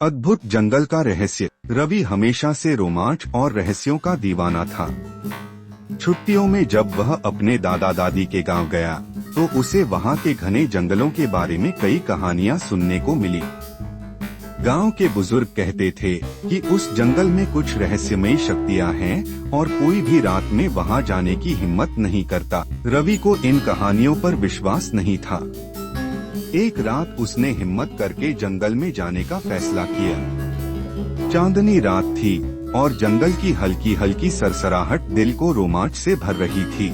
अद्भुत जंगल का रहस्य। रवि हमेशा से रोमांच और रहस्यों का दीवाना था। छुट्टियों में जब वह अपने दादा दादी के गांव गया तो उसे वहां के घने जंगलों के बारे में कई कहानियां सुनने को मिली। गांव के बुजुर्ग कहते थे कि उस जंगल में कुछ रहस्यमयी शक्तियां हैं और कोई भी रात में वहां जाने की हिम्मत नहीं करता। रवि को इन कहानियों पर विश्वास नहीं था। एक रात उसने हिम्मत करके जंगल में जाने का फैसला किया। चांदनी रात थी और जंगल की हल्की हल्की सरसराहट दिल को रोमांच से भर रही थी।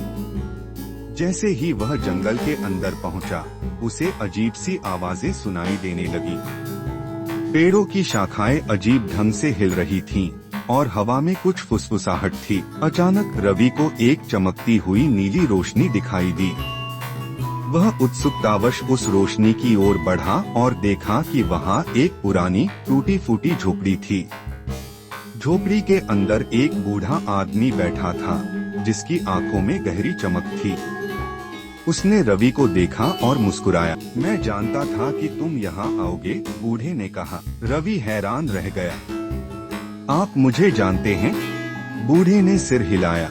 जैसे ही वह जंगल के अंदर पहुंचा, उसे अजीब सी आवाजें सुनाई देने लगी। पेड़ों की शाखाएं अजीब ढंग से हिल रही थीं और हवा में कुछ फुसफुसाहट थी। अचानक रवि को एक चमकती हुई नीली रोशनी दिखाई दी। वह उत्सुकतावश उस रोशनी की ओर बढ़ा और देखा कि वहां एक पुरानी टूटी फूटी झोपड़ी थी। झोपड़ी के अंदर एक बूढ़ा आदमी बैठा था जिसकी आंखों में गहरी चमक थी। उसने रवि को देखा और मुस्कुराया। मैं जानता था कि तुम यहाँ आओगे, बूढ़े ने कहा। रवि हैरान रह गया। आप मुझे जानते हैं? बूढ़े ने सिर हिलाया।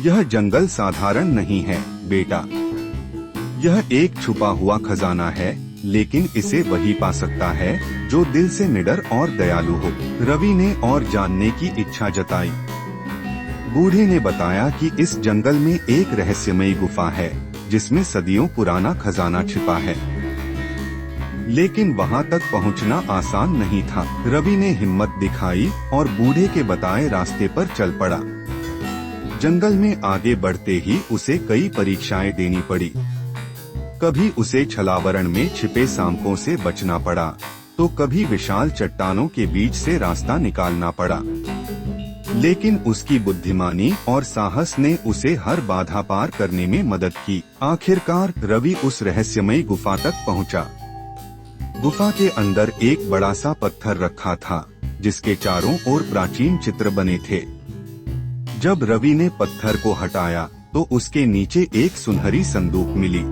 यह जंगल साधारण नहीं है बेटा। यह एक छुपा हुआ खजाना है, लेकिन इसे वही पा सकता है जो दिल से निडर और दयालु हो। रवि ने और जानने की इच्छा जताई। बूढ़े ने बताया कि इस जंगल में एक रहस्यमयी गुफा है जिसमें सदियों पुराना खजाना छिपा है, लेकिन वहां तक पहुंचना आसान नहीं था। रवि ने हिम्मत दिखाई और बूढ़े के बताए रास्ते पर चल पड़ा। जंगल में आगे बढ़ते ही उसे कई परीक्षाएं देनी पड़ी। कभी उसे छलावरण में छिपे सांपों से बचना पड़ा, तो कभी विशाल चट्टानों के बीच से रास्ता निकालना पड़ा। लेकिन उसकी बुद्धिमानी और साहस ने उसे हर बाधा पार करने में मदद की। आखिरकार रवि उस रहस्यमयी गुफा तक पहुंचा। गुफा के अंदर एक बड़ा सा पत्थर रखा था जिसके चारों ओर प्राचीन चित्र बने थे। जब रवि ने पत्थर को हटाया तो उसके नीचे एक सुनहरी संदूक मिली।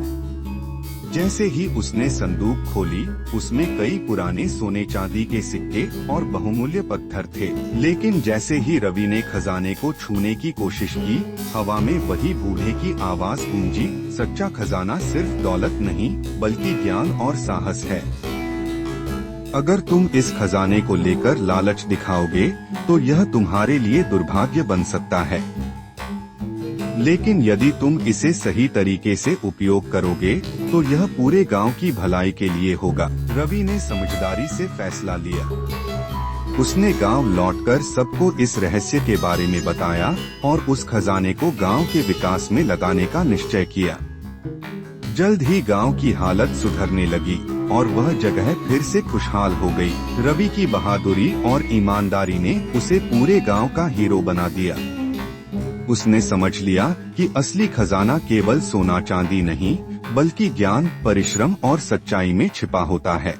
जैसे ही उसने संदूक खोली, उसमें कई पुराने सोने चांदी के सिक्के और बहुमूल्य पत्थर थे। लेकिन जैसे ही रवि ने खजाने को छूने की कोशिश की, हवा में वही बूढ़े की आवाज गूंजी, सच्चा खजाना सिर्फ दौलत नहीं बल्कि ज्ञान और साहस है। अगर तुम इस खजाने को लेकर लालच दिखाओगे तो यह तुम्हारे लिए दुर्भाग्य बन सकता है, लेकिन यदि तुम इसे सही तरीके से उपयोग करोगे तो यह पूरे गांव की भलाई के लिए होगा। रवि ने समझदारी से फैसला लिया। उसने गांव लौटकर सबको इस रहस्य के बारे में बताया और उस खजाने को गांव के विकास में लगाने का निश्चय किया। जल्द ही गांव की हालत सुधरने लगी और वह जगह फिर से खुशहाल हो गई। रवि की बहादुरी और ईमानदारी ने उसे पूरे गांव का हीरो बना दिया। उसने समझ लिया कि असली खजाना केवल सोना चांदी नहीं बल्कि ज्ञान, परिश्रम और सच्चाई में छिपा होता है।